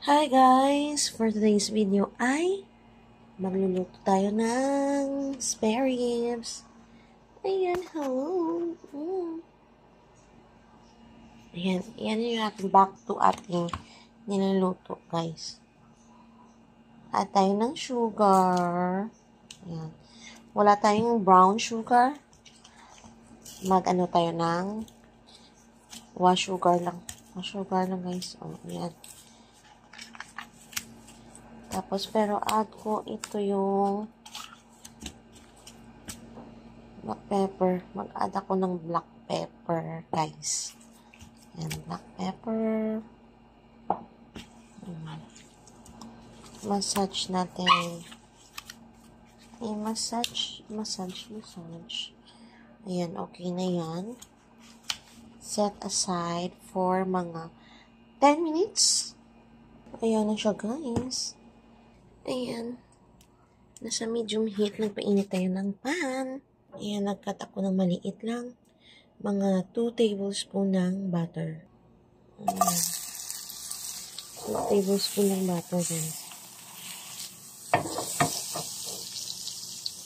Hi guys! For today's video ay magluluto tayo ng spare ribs. Ayan, hello! Ayan, yan yung ating back to ating niluluto guys. Add tayo ng sugar. Ayan. Wala tayong brown sugar. Mag-ano tayo ng wash sugar lang. Wash sugar lang guys. O, ayan. Tapos, pero add ko ito yung black pepper. Mag-add ako ng black pepper, guys. Yan, black pepper. Massage natin. Massage. Ayan, okay na yan. Set aside for mga 10 minutes. Ayan na siya, guys. Ayan. Nasa medium heat, nagpainit tayo ng pan. Ayan, nagkat ako ng maliit lang. Mga 2 tablespoon ng butter. Ayan. 2 tablespoon ng butter, guys.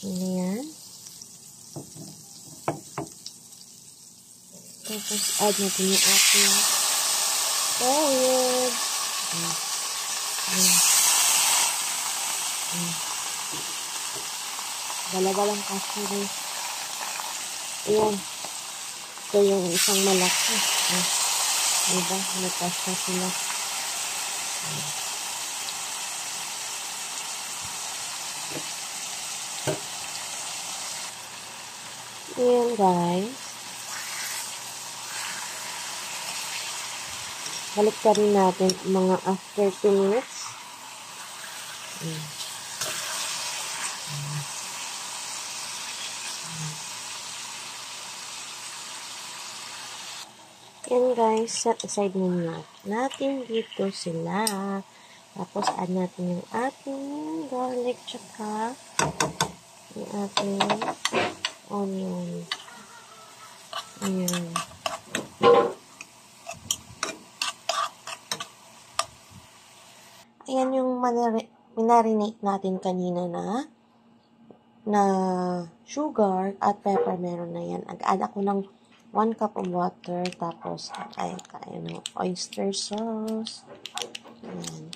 Ayan. Tapos, add natin yung ating olive. Ayan. Dala-dalang kasi guys. Ayan. Ito yung isang malaki. Diba? Nagkasya sila. Ayan guys. Balik pa rin natin mga after 2 minutes. Yan guys, set aside muna natin dito sila. Tapos add natin yung ating garlic tsaka yung ating onion. Ayan. Ayan yung minarinate natin kanina na sugar at pepper. Meron na yan. Ag-add ako ng 1 cup of water. Tapos, ay tayo ng oyster sauce. Ayan.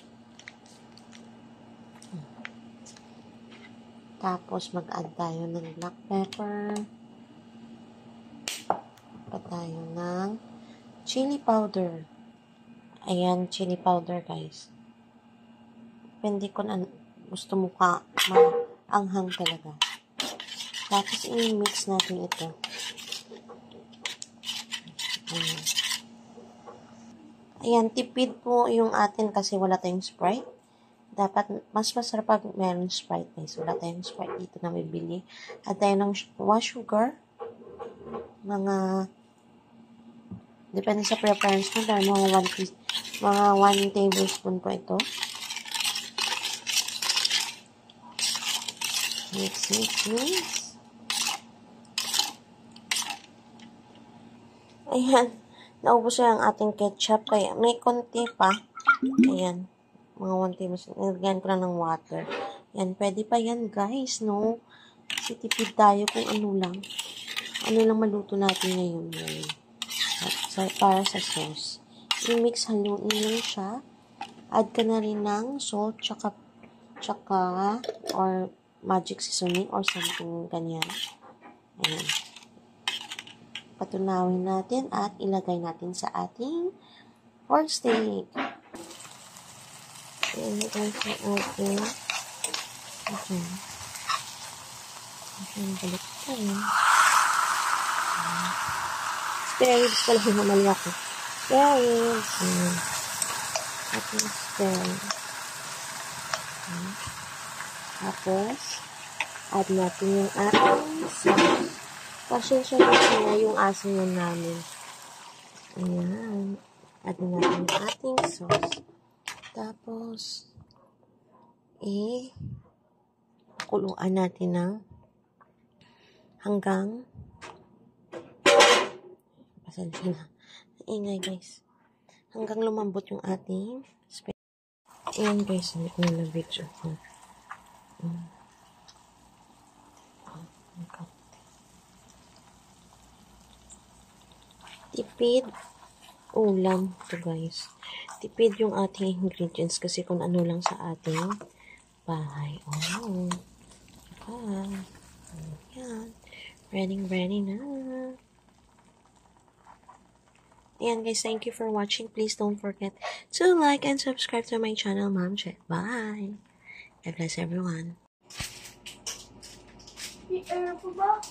Tapos, mag-add tayo ng black pepper. Pa tayo ng chili powder. Ayan, chili powder, guys. Depende kung gusto mo ka maanghang talaga. Tapos, i-mix natin ito. Ayan, tipid po yung atin kasi wala tayong Sprite. Dapat, mas masarap pag meron Sprite, guys. Wala tayong Sprite dito na bibili. At tayo ng wash sugar. Depende sa preference mo. Dahil mga 1 tablespoon po ito. Mix. Ayan. Naubos na ang ating ketchup. Kaya may konti pa. Ayan. Mga 1 tablespoon. Nilagyan ko lang ng water. Ayan. Pwede pa yan, guys, no? Kasi tipid tayo kung ano lang. Ano lang maluto natin ngayon. Para sa sauce. I-mix, haluin lang siya. Add ka na rin ng salt, tsaka or magic seasoning or something ganyan. Ayan. Patunawin natin at ilagay natin sa ating pork steak. Ayan guys, yung ating balik tayo. Spare ribs pala yung mamali ako. Spare ribs. Ating spare. Tapos, add natin yung ating sauce. Pasensya na yung asin yun namin. Ayan. Add natin yung ating sauce. Tapos, kuluan natin ng hanggang pasensya na. Ingay guys. Hanggang lumambot yung ating Ayan guys, hindi ko na video ko. Tipid ulam to guys. Tipid yung ating ingredients kasi kung ano lang sa ating bahay. Oh. Ayan. Ready na. Ayan guys, thank you for watching. Please don't forget to like and subscribe to my channel, Mom Chet. Bye! God bless everyone. May air pa ba?